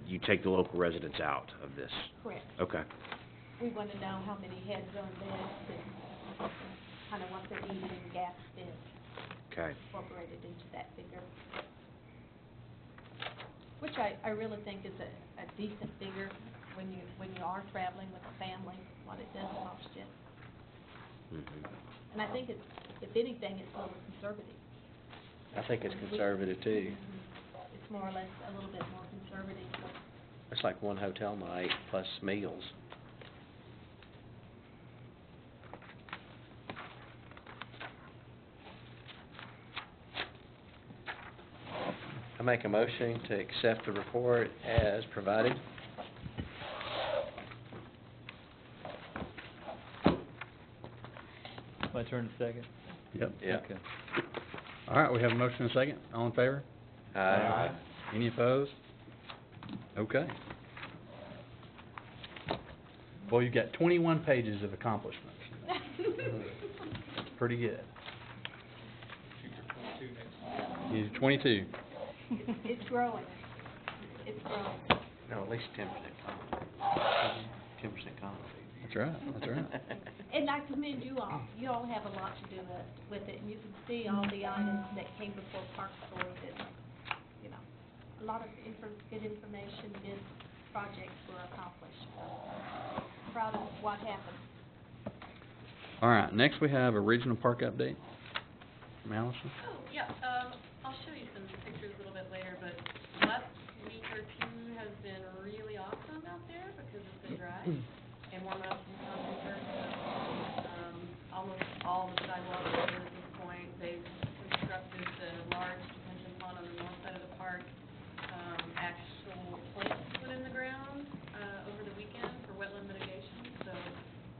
you take the local residents out of this? Correct. Okay. We want to know how many heads on beds and kind of what they're eating and gas spend Okay. incorporated into that figure. Which I really think is a decent figure when you are traveling with a family, what it does cost you. Mhm. And I think it's, if anything, it's a little conservative. I think it's conservative too. It's more or less a little bit more conservative. It's like one hotel night plus meals. make a motion to accept the report as provided. My turn to second? Yep. Yeah. Okay. All right, we have a motion and a second. All in favor? Aye. Any opposed? Okay. Well, you've got 21 pages of accomplishments. Pretty good. Shoot for 22 next year. You're 22. It's growing. It's growing. No, at least 10% comment. 10% comment. That's right, that's right. And I commend you all. You all have a lot to do with it, and you can see all the items that came before Parks Board that, you know, a lot of good information, good projects were accomplished. Proud of what happened. All right, next we have a regional park update from Allison. Oh, yeah, I'll show you some pictures a little bit later, but last week or two has been really awesome out there because it's been dry and warm enough to come temperatures. Almost all the sidewalks are in at this point. They've constructed the large detention pond on the north side of the park. Actual plants put in the ground, over the weekend for wetland mitigation, so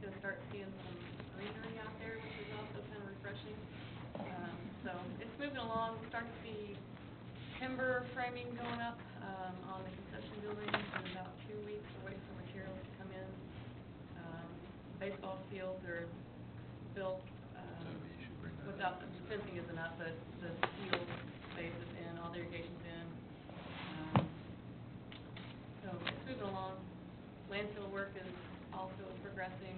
you'll start seeing some greenery out there, which is also kind of refreshing. So it's moving along. We're starting to see timber framing going up, on the concession buildings in about 2 weeks. We're waiting for materials to come in. Baseball fields are built, You should bring that without, up. the fencing isn't up, but the field space is in, all the irrigation's in. So it's moving along. Landfill work is also progressing.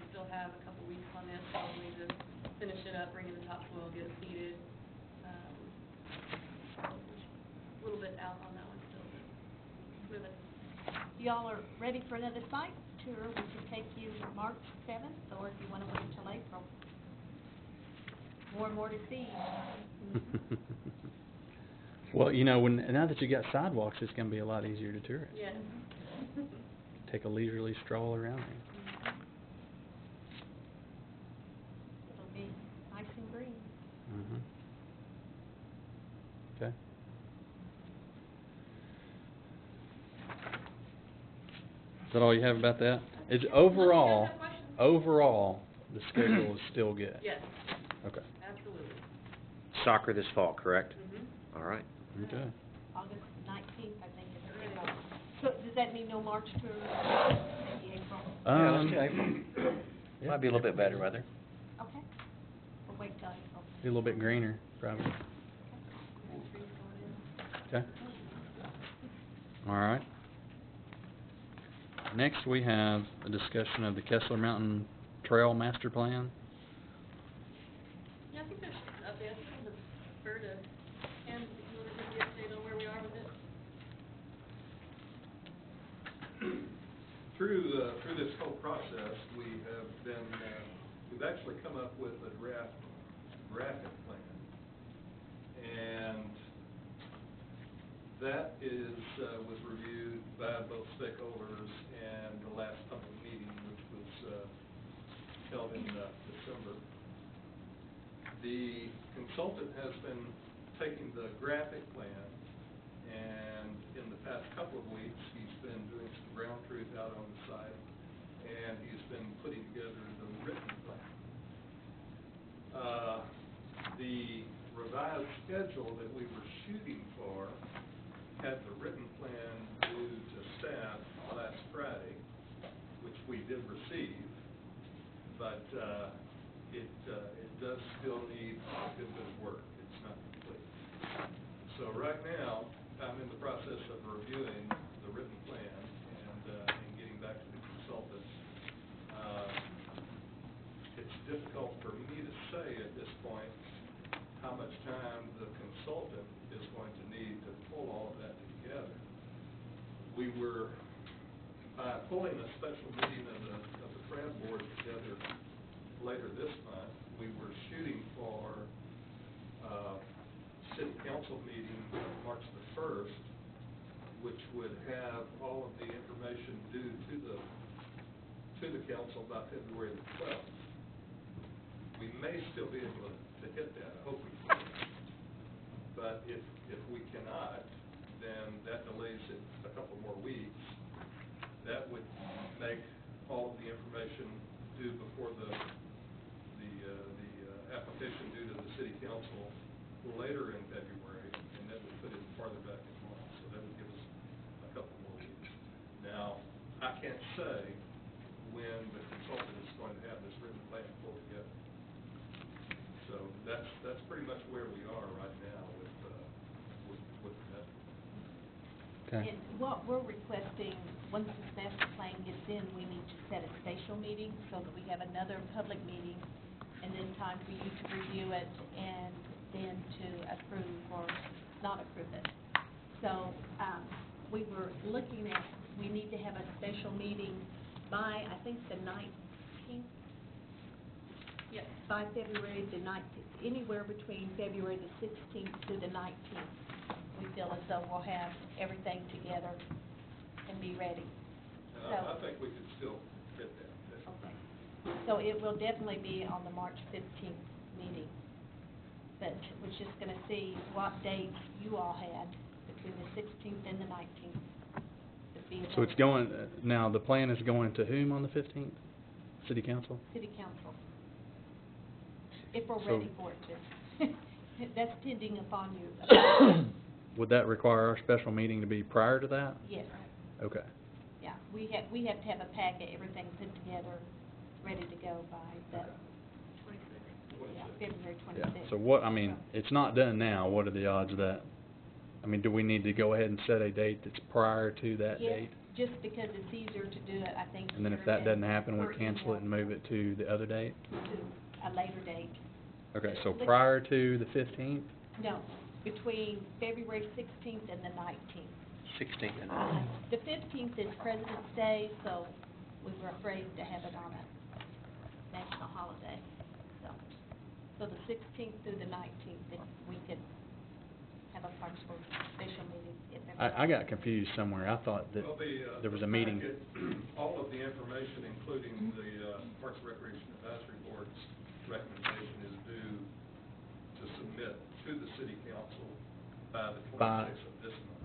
Still have a couple weeks on this, probably to finish it up, bring in the topsoil, get it seeded. A little bit out on that one still, but it's moving. Y'all are ready for another site tour. We can take you March 7th, or if you want to wait till April. More and more to see. Well, now that you got sidewalks, it's gonna be a lot easier to tour it. Yes. Take a leisurely stroll around there. It'll be nice and green. Mm-hmm. Okay. Is that all you have about that? Is overall, have questions. overall, the schedule is still good? Yes, Okay. absolutely. Soccer this fall, correct? Mm-hmm. All right. Okay. August 19th, I think, is the kickoff. So does that mean no March tour, maybe April? Yeah, let's do April. Yeah. Might be a little bit better weather. Okay. We'll wait till April. Be a little bit greener, probably. Trees going in. Okay. All right. Next, we have a discussion of the Kessler Mountain Trail Master Plan. Yeah, I think there's an update. I think I'm gonna defer to Ken, if you want to give the update on where we are with it. Through this whole process, we have been, we've actually come up with a draft graphic plan. And that was reviewed by both stakeholders and the last public meeting, which was held in December. The consultant has been taking the graphic plan, and in the past couple of weeks, he's been doing some ground truth out on the site, and he's been putting together the written plan. The revised schedule that we were shooting for had the written plan due to staff last Friday, which we did receive, but it does still need a good bit of work. It's not complete. So right now, I'm in the process of reviewing the written plan and getting back to the consultant. It's difficult for me to say at this point how much time the consultant is going to need to pull all of that together. We were, by pulling a special meeting of the crab board together later this month, we were shooting for city council meeting March the 1st, which would have all of the information due to the council by February the 12th. We may still be able to hit that. I hope we can. but if we cannot, then that delays it a couple more weeks. That would make all of the information due before the application due to the city council later in February, and that would put it farther back in March, so that would give us a couple more weeks. Now, I can't say when the consultant is going to have this written plan pulled together. So that's pretty much where we are right now with the method. Okay. And what we're requesting, once this master plan gets in, we need to set a spatial meeting so that we have another public meeting, and then time for you to review it, and then to approve or not approve it. So, we were looking at, we need to have a special meeting by, I think, the 19th? Yes. By February the 19th, anywhere between February the 16th to the 19th. We feel as though we'll have everything together and be ready. And I think we could still get that. Okay. So it will definitely be on the March 15th meeting. But we're just gonna see what dates you all had between the 16th and the 19th. to be So it's available. going, now, the plan is going to whom on the 15th? City council? City council. If we're So- ready for it to. That's pending upon you. Would that require our special meeting to be prior to that? Yes, Okay. yeah. We have to have a packet, everything put together, ready to go by the, yeah, February Yeah, 26th. so what, I mean, it's not done now, what are the odds that, I mean, do we need to go ahead and set a date that's prior to that Yes, date? just because it's easier to do it, I think. And then if here that than doesn't happen, we per cancel it and email move it to the other date? To a later date. Okay, so prior to the 15th? No, between February 16th and the 19th. 16th and The 15th is President's Day, so we were afraid to have it on a national holiday. So the 16th through the 19th, if we could have a partial special meeting. If I got confused somewhere, I thought that Well, there was the a meeting. packet, all of the information, including the Parks and Recreation Advisory Board's recommendation, is due to submit to the city council by the By- 26th of this month.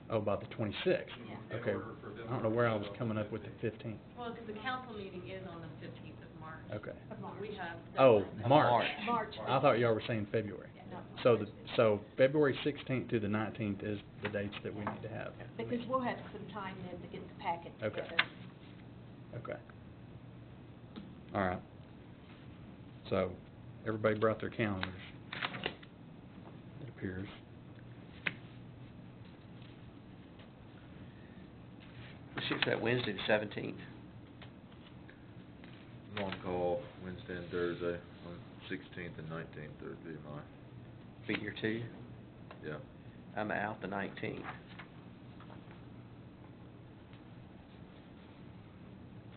Oh, by the 26th? In Okay, order for them I don't know to where I put was it on coming the up with the 15th. Well, because the council meeting is on the 15th of March. Okay. We have. Oh, deadlines. March. March. I thought y'all were saying February. No, So February 16th to the 19th is the dates that we need to have. because we'll have some time then to get the packet Okay. together. Okay. All right. So, everybody brought their calendars, it appears. Let's shoot for that Wednesday, the 17th. I'm on call Wednesday and Thursday, on 16th and 19th, would be my, Be your two. yeah. I'm out the 19th.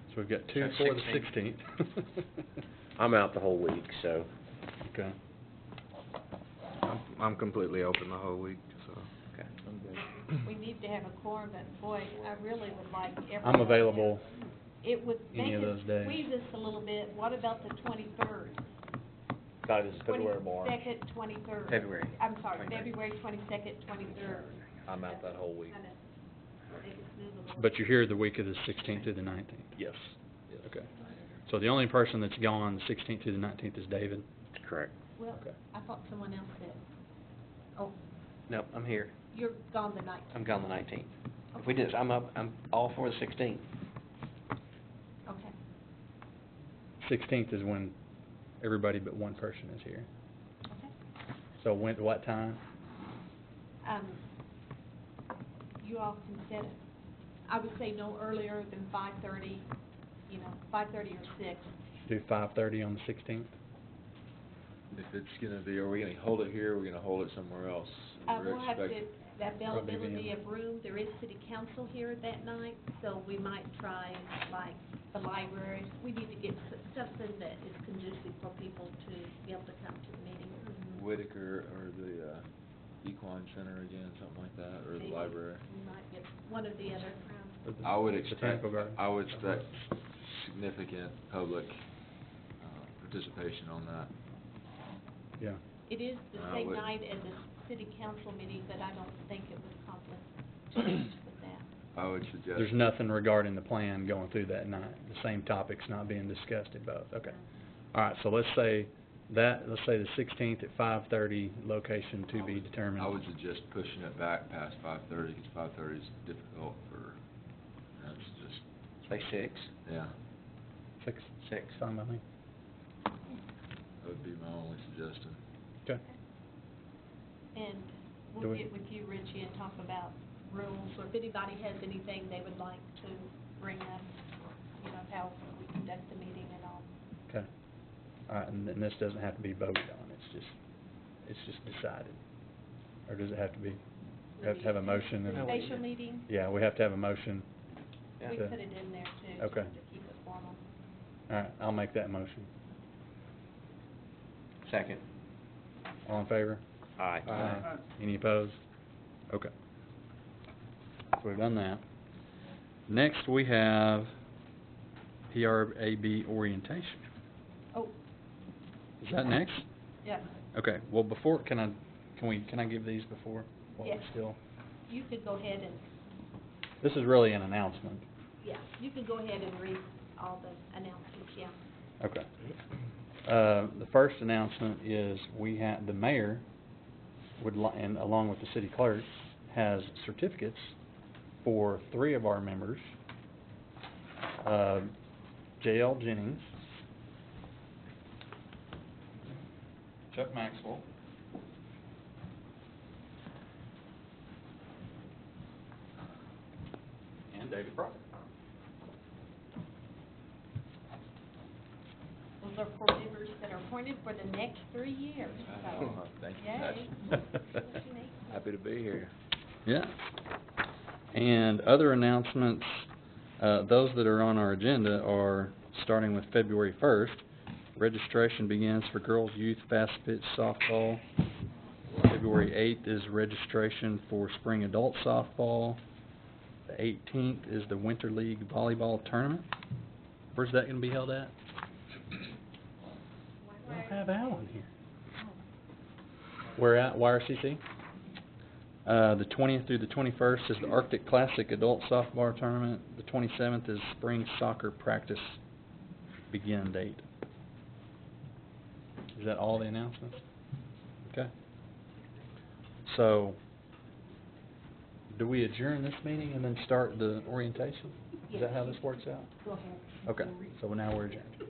So we've got two So for the 16th. 16th. I'm out the whole week, so. Okay. I'm completely open the whole week, so. Okay. I'm good. We need to have a quorum, but boy, I really would like everyone. I'm available It would any make of us those days. squeeze us a little bit. What about the 23rd? That is February, 22nd, 23rd. February. I'm sorry, 23rd. February 22nd, 23rd. I'm out that whole week. Kinda make us move a little. But you're here the week of the 16th to the 19th? Yes. Okay. So the only person that's gone the 16th to the 19th is David? Correct. Well, Okay. I thought someone else said, oh, Nope, I'm here. you're gone the 19th. I'm gone the 19th. If we did, I'm all for the 16th. Okay. 16th is when everybody but one person is here. Okay. So what time? You all can set it. I would say no earlier than 5:30, 5:30 or 6. Do 5:30 on the 16th? If it's gonna be, are we gonna hold it here, or are we gonna hold it somewhere else? We're We'll have to, expect- the availability Probably of room, there is city council here that night, so we might try like the library. We need to get something that is conducive for people to be able to come to the meeting. Whitaker, or the, Equine Center again, something like that, or the Maybe. library. We might get one or the other. Or the I would Botanical Garden? I would expect significant public, participation on that. Yeah. It is the I same would- night as the city council meeting, but I don't think it would conflict too much with that. I would suggest. There's nothing regarding the plan going through that night, the same topics not being discussed at both, okay. All right, so let's say the 16th at 5:30, location to be determined. I would suggest pushing it back past 5:30, because 5:30 is difficult for, that's just, Say 6? yeah, 6, Six. fine by me. that would be my only suggestion. Okay. And Do we'll we- get with you, Richie, and talk about rules, or if anybody has anything they would like to bring up, you know, how we conduct the meeting and all. Okay. All right, and then this doesn't have to be voted on, it's just decided. Or does it have to be? We have to have a motion and? Spatial meeting, Yeah, we have to have a motion. we to- put it in there too, Okay. just to keep it formal. All right, I'll make that motion. Second. All in favor? Aye. Any opposed? Okay. So we've done that. Next, we have PRAB orientation. Oh, Is that next? yeah, Okay, well, before, can I give these before? While we're Yes. still? you could go ahead and, This is really an announcement. yeah, you could go ahead and read all the announcements, yeah. Okay. The first announcement is the mayor and along with the city clerk, has certificates for 3 of our members. J.L. Jennings, Chuck Maxwell, and David Proctor. Those are for members that are appointed for the next 3 years, so. Thank you. Yay. That's- Happy to be here. Yeah. And other announcements, those that are on our agenda are, starting with February 1st, registration begins for girls' youth fast pitch softball. February 8th is registration for spring adult softball. The 18th is the Winter League volleyball tournament. Where's that gonna be held at? We don't have Alan here. Where at, YRCC? The 20th through the 21st is the Arctic Classic Adult Softball Tournament. The 27th is spring soccer practice begin date. Is that all the announcements? Okay. So, do we adjourn this meeting and then start the orientation? Is that how this works out? Go ahead. Okay, so now we're adjourned.